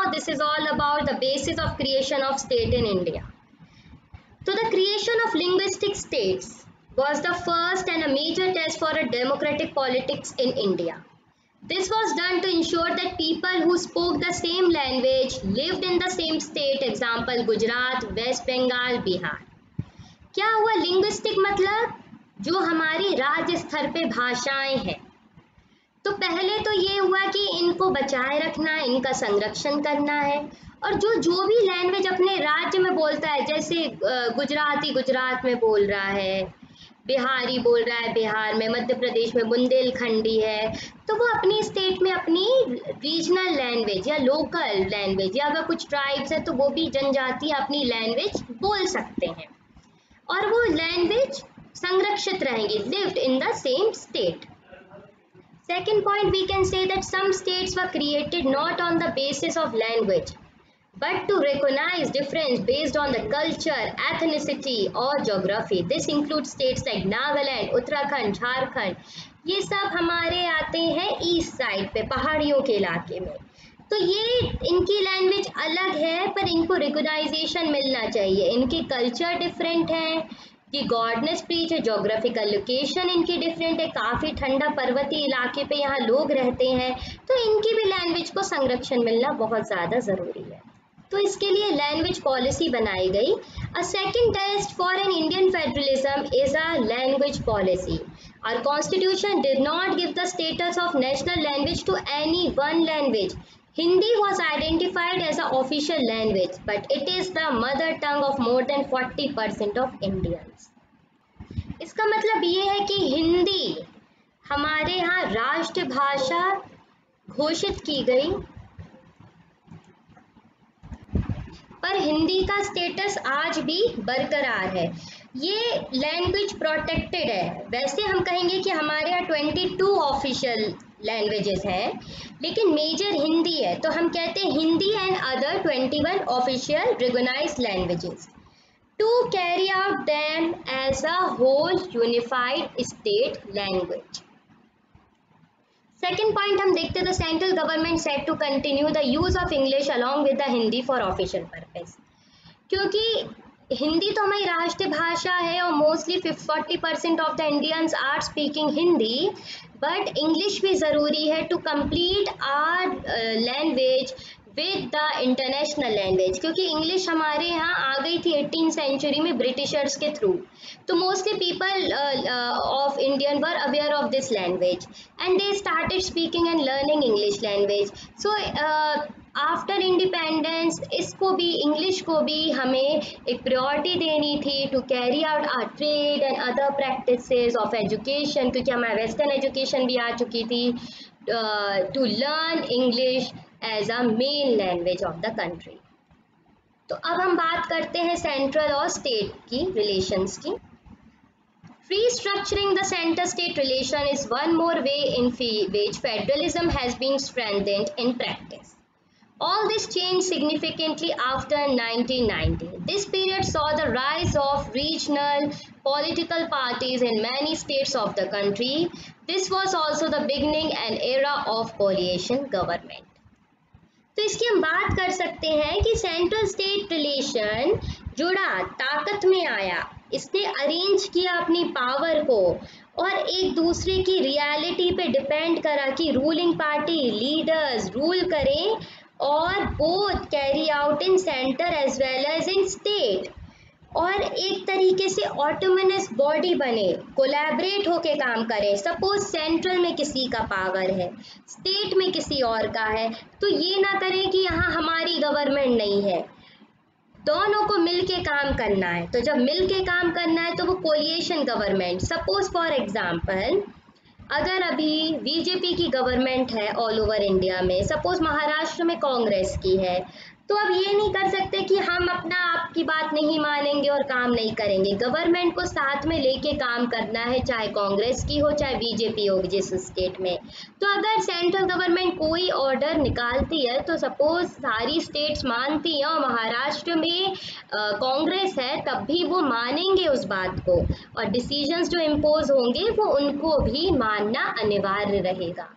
now this is all about the basis of creation of state in India. So the creation of linguistic states was the first and a major test for a democratic politics in India. This was done to ensure that people who spoke the same language lived in the same state, example Gujarat, West Bengal, Bihar. क्या हुआ linguistic मतलब जो हमारी राज्य स्तर पे भाषाएं हैं। तो पहले तो ये हुआ कि इनको बचाए रखना, इनका संरक्षण करना है, और जो भी लैंग्वेज अपने राज्य में बोलता है, जैसे गुजराती गुजरात में बोल रहा है, बिहारी बोल रहा है बिहार में, मध्य प्रदेश में बुंदेलखंडी है, तो वो अपनी स्टेट में अपनी रीजनल लैंग्वेज या लोकल लैंग्वेज, या अगर कुछ ट्राइब्स है तो वो भी जनजाति अपनी लैंग्वेज बोल सकते हैं और वो लैंग्वेज संरक्षित रहेंगी, lived in the same state. Second point, we can say that some states were created not on the basis of language, but to recognize difference based on the culture, ethnicity or geography. This includes states like Nagaland, Uttarakhand, Jharkhand. ये सब हमारे आते हैं east side पे, पहाड़ियों के इलाके में. तो ये इनकी लैंग्वेज अलग है पर इनको रिकॉग्नाइजेशन मिलना चाहिए. इनके कल्चर डिफरेंट है, कि गॉडनेस प्रीच है, जोग्राफिकल लोकेशन इनकी डिफरेंट है, काफ़ी ठंडा पर्वतीय इलाके पे यहाँ लोग रहते हैं, तो इनकी भी लैंग्वेज को संरक्षण मिलना बहुत ज़्यादा ज़रूरी है. तो इसके लिए लैंग्वेज पॉलिसी बनाई गई. A second test for an Indian federalism is a language policy. Our constitution did not give the status of national language to any one language. Hindi was identified as an official language, but it is the mother tongue of more than 40% of Indians. इसका मतलब ये है कि हिंदी हमारे यहाँ राष्ट्रभाषा घोषित की गई, पर हिंदी का स्टेटस आज भी बरकरार है. ये लैंग्वेज प्रोटेक्टेड है. वैसे हम कहेंगे कि हमारे यहाँ 22 ऑफिशियल लैंग्वेजेस हैं, लेकिन मेजर हिंदी है, तो हम कहते हैं Hindi and other 21 official recognised languages to carry out them as a whole unified state language. Second point हम देखते हैं, the central government set to continue the use of English along with the Hindi for official purpose. क्योंकि हिंदी तो हमारी राष्ट्रभाषा है और mostly 40% of the Indians are speaking Hindi, but English भी ज़रूरी है to complete our language with the international language. क्योंकि इंग्लिश हमारे यहाँ आ गई थी 18th सेंचुरी में ब्रिटिशर्स के थ्रू, तो mostly people of Indian were aware of this language and they started speaking and learning English language. So after independence इसको भी, इंग्लिश को भी हमें एक प्रायोरिटी देनी थी to carry out our trade and other practices of education, क्योंकि हमारा वेस्टर्न एजुकेशन भी आ चुकी थी, to learn English as a main language of the country. तो अब हम बात करते हैं सेंट्रल और स्टेट की रिलेशंस की. Restructuring the center-state relation is one more way in which federalism has been strengthened in practice. All this changed significantly after 1990. This period saw the rise of regional political parties in many states of the country. This was also the beginning and era of coalition government. तो इसकी हम बात कर सकते हैं कि central state relation जुड़ा, ताकत में आया, इसने अरेंज किया अपनी पावर को और एक दूसरे की रियलिटी पे डिपेंड करा कि रूलिंग पार्टी लीडर्स रूल करें और both carry out in centre as well as in state, और एक तरीके से ऑटोनमस बॉडी बने, कोलैबोरेट होके काम करें. सपोज सेंट्रल में किसी का पावर है, स्टेट में किसी और का है, तो ये ना करें कि यहाँ हमारी गवर्नमेंट नहीं है, दोनों को मिलके काम करना है. तो जब मिलके काम करना है तो वो coalition government. Suppose for example अगर अभी बीजेपी की गवर्नमेंट है ऑल ओवर इंडिया में, सपोज महाराष्ट्र में कांग्रेस की है, तो अब ये नहीं कर सकते कि हम अपना आपकी बात नहीं मानेंगे और काम नहीं करेंगे. गवर्नमेंट को साथ में लेके काम करना है, चाहे कांग्रेस की हो चाहे बीजेपी हो जिस स्टेट में. तो अगर सेंट्रल गवर्नमेंट कोई ऑर्डर निकालती है तो सपोज सारी स्टेट्स मानती हैं और महाराष्ट्र में कांग्रेस है, तब भी वो मानेंगे उस बात को, और डिसीजंस जो इम्पोज होंगे वो उनको भी मानना अनिवार्य रहेगा.